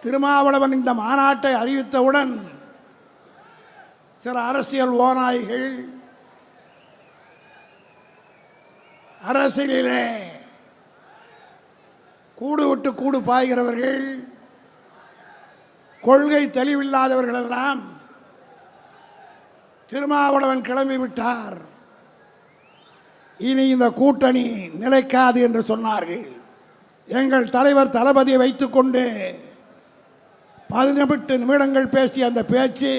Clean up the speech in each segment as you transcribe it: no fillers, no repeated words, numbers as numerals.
திருமாவளவன் இந்த மாநாட்டை அறிவித்தவுடன் சில அரசியல் ஓநாய்கள் அரசியலிலே கூடு விட்டு கூடு பாய்கிறவர்கள் கொள்கை தெளிவில்லாதவர்கள் எல்லாம் திருமாவளவன் கிளம்பிவிட்டார், இனி இந்த கூட்டணி நிலைக்காது என்று சொன்னார்கள். எங்கள் தலைவர் தளபதியை வைத்துக்கொண்டு 18 நிமிடங்கள் பேசிய அந்த பேச்சு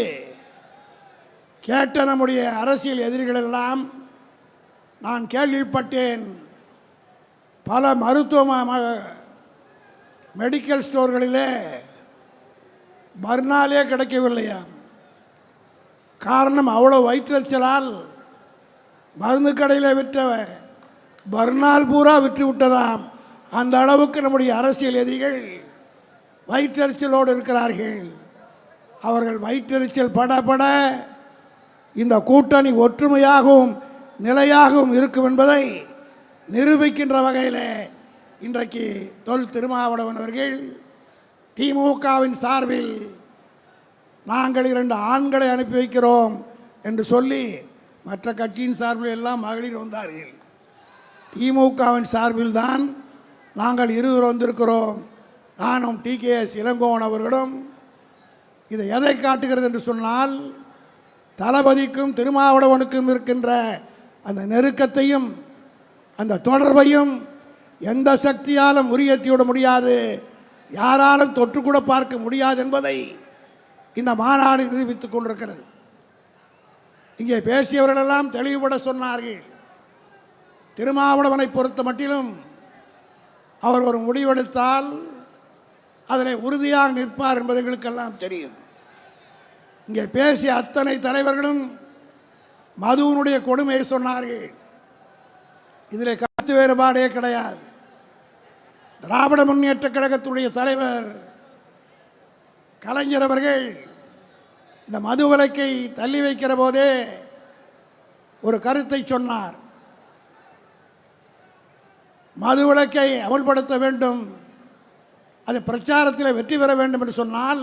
கேட்ட நம்முடைய அரசியல் எதிரிகள் எல்லாம் நான் கேள்விப்பட்டேன், பல மெடிக்கல் ஸ்டோர்களிலே மறுநாளே கிடைக்கவில்லையா. காரணம் அவ்வளோ வயிற்றுச்சலால் மருந்து கடையில் விற்ற மறுநாள் பூரா விற்று விட்டதாம். அந்த அளவுக்கு நம்முடைய அரசியல் எதிரிகள் வயிற்றெரிச்சலோடு இருக்கிறார்கள். அவர்கள் வயிற்றெரிச்சல் படப்பட இந்த கூட்டணி ஒற்றுமையாகவும் நிலையாகவும் இருக்கும் என்பதை நிரூபிக்கின்ற வகையில் இன்றைக்கு தொல் திருமாவளவன் அவர்கள் திமுகவின் சார்பில் நாங்கள் 2 ஆண்களை அனுப்பி வைக்கிறோம் என்று சொல்லி மற்ற கட்சியின் சார்பில் எல்லாம் மகளிர் வந்தார்கள். திமுகவின் சார்பில் தான் நாங்கள் 20 வந்திருக்கிறோம். நானும் டிகேஎஸ் இளங்கோவன் அவர்களும். இதை எதை காட்டுகிறது என்று சொன்னால் தளபதிக்கும் திருமாவளவனுக்கும் இருக்கின்ற அந்த நெருக்கத்தையும் அந்த தொடர்பையும் எந்த சக்தியாலும் முறியத்திவிட முடியாது, யாராலும் தொற்றுக்கூட பார்க்க முடியாது என்பதை இந்த மாநாடு நிரூபித்துக் கொண்டிருக்கிறது. இங்கே பேசியவர்களெல்லாம் தெளிவுபட சொன்னார்கள். திருமாவளவனை பொறுத்த மட்டிலும் அவர் ஒரு முடிவெடுத்தால் அதில் உறுதியாக நிற்பார் என்பது எங்களுக்கெல்லாம் தெரியும். இங்கே பேசிய அத்தனை தலைவர்களும் மதுவினுடைய கொடுமையை சொன்னார்கள். இதில் கருத்து வேறுபாடே கிடையாது. திராவிட முன்னேற்ற கழகத்துடைய தலைவர் கலைஞர் அவர்கள் இந்த மது விலக்கை தள்ளி வைக்கிற போதே ஒரு கருத்தை சொன்னார். மது விலக்கை அமல்படுத்த வேண்டும், அது பிரச்சாரத்தில் வெற்றி பெற வேண்டும் என்று சொன்னால்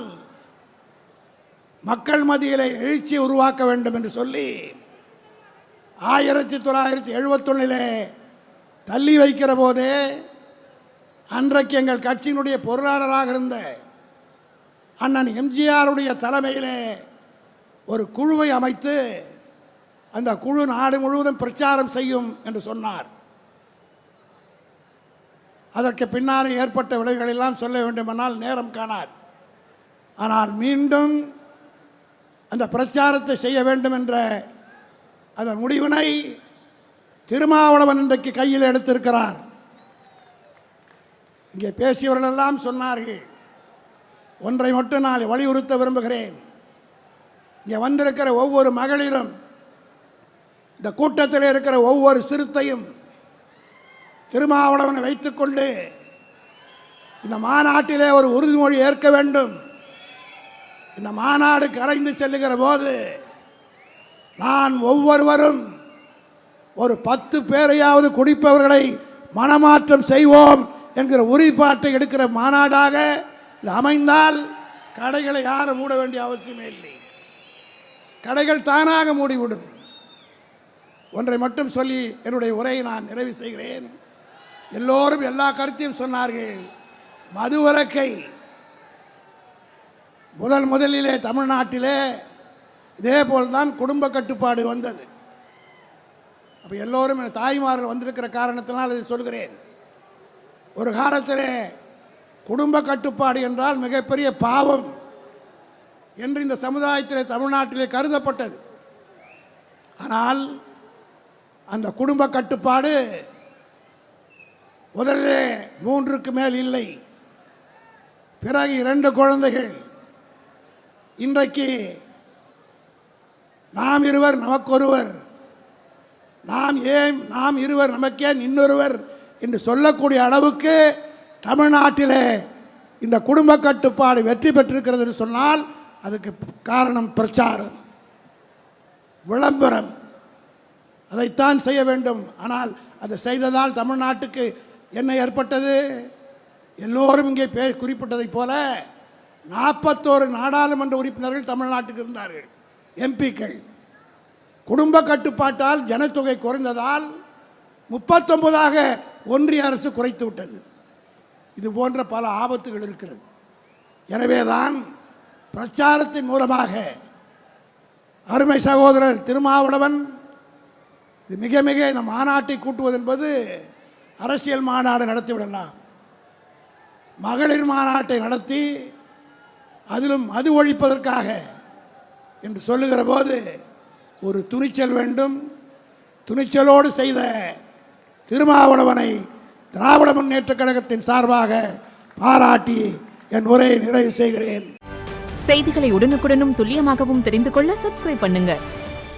மக்கள் மத்தியில் எழுச்சியை உருவாக்க வேண்டும் என்று சொல்லி 1971 தள்ளி வைக்கிற போதே அன்றைக்கு எங்கள் கட்சியினுடைய பொருளாளராக இருந்த அண்ணன் எம்ஜிஆருடைய தலைமையிலே ஒரு குழுவை அமைத்து அந்த குழு நாடு முழுவதும் பிரச்சாரம் செய்யும் என்று சொன்னார். அதற்கு பின்னாலே ஏற்பட்ட விளைவுகள் எல்லாம் சொல்ல வேண்டுமானால் நேரம் காணாது. ஆனால் மீண்டும் அந்த பிரச்சாரத்தை செய்ய வேண்டும் என்ற அந்த முடிவினை திருமாவளவன் இன்றைக்கு கையில் எடுத்திருக்கிறார். இங்கே பேசியவர்கள் எல்லாம் சொன்னார்கள். ஒன்றை மட்டும் நான் வலியுறுத்த விரும்புகிறேன். இங்கே வந்திருக்கிற ஒவ்வொரு மகளிரும், இந்த கூட்டத்தில் இருக்கிற ஒவ்வொரு சிறுத்தையும் திருமாவளவனை வைத்துக்கொண்டு இந்த மாநாட்டிலே ஒரு உறுதிமொழி ஏற்க வேண்டும். இந்த மாநாடு கலைந்து செல்லுகிற போது நான் ஒவ்வொருவரும் ஒரு 10 பேரையாவது குடிப்பவர்களை மனமாற்றம் செய்வோம் என்கிற உறுதிப்பாட்டை எடுக்கிற மாநாடாக இது அமைந்தால் கடைகளை யாரும் மூட வேண்டிய அவசியமே இல்லை. கடைகள் தானாக மூடிவிடும். ஒன்றை மட்டும் சொல்லி என்னுடைய உரையை நான் நிறைவு செய்கிறேன். எல்லோரும் எல்லா கருத்தையும் சொன்னார்கள். மதுவிலக்கை முதலிலே தமிழ்நாட்டிலே இதே போல்தான் குடும்ப கட்டுப்பாடு வந்தது. அப்போ எல்லோரும் தாய்மார்கள் வந்திருக்கிற காரணத்தினால் இதை சொல்கிறேன். ஒரு காலத்திலே குடும்ப கட்டுப்பாடு என்றால் மிகப்பெரிய பாவம் என்று இந்த சமுதாயத்திலே தமிழ்நாட்டிலே கருதப்பட்டது. ஆனால் அந்த குடும்ப கட்டுப்பாடு முதலிலே 3க்கு மேல் இல்லை, பிறகு 2 குழந்தைகள். இன்றைக்கு நாம் இருவர் நமக்கொருவர், நாம் இருவர் நமக்கேன் இன்னொருவர் என்று சொல்லக்கூடிய அளவுக்கு தமிழ்நாட்டிலே இந்த குடும்ப கட்டுப்பாடு வெற்றி பெற்றிருக்கிறது என்று சொன்னால் அதுக்கு காரணம் பிரச்சாரம், விளம்பரம். அதைத்தான் செய்ய வேண்டும். ஆனால் அதை செய்ததால் தமிழ்நாட்டுக்கு என்ன ஏற்பட்டது? எல்லோரும் இங்கே குறிப்பிட்டதைப் போல 41 நாடாளுமன்ற உறுப்பினர்கள் தமிழ்நாட்டுக்கு இருந்தார்கள், எம்பிக்கள். குடும்ப கட்டுப்பாட்டால் ஜனத்தொகை குறைந்ததால் 39ஆக ஒன்றிய அரசு குறைத்து விட்டது. இது போன்ற பல ஆபத்துகள் இருக்கிறது. எனவேதான் பிரச்சாரத்தின் மூலமாக அருமை சகோதரர் திருமாவளவன் இது மிக மிக இந்த மாநாட்டை கூட்டுவது என்பது அரசியல் மாநாடு நடத்திவிடலாம், மகளிர் மாநாட்டை நடத்தி அதிலும் மது ஒழிப்பதற்காக என்று சொல்லுகிற போது ஒரு துணிச்சல் வேண்டும். துணிச்சலோடு செய்த திருமாவளவனை திராவிட முன்னேற்றக் கழகத்தின் சார்பாக பாராட்டி என் உரையை நிறைவு செய்கிறேன். செய்திகளை உடனுக்குடனும் துல்லியமாகவும் தெரிந்து கொள்ள சப்ஸ்கிரைப் பண்ணுங்க.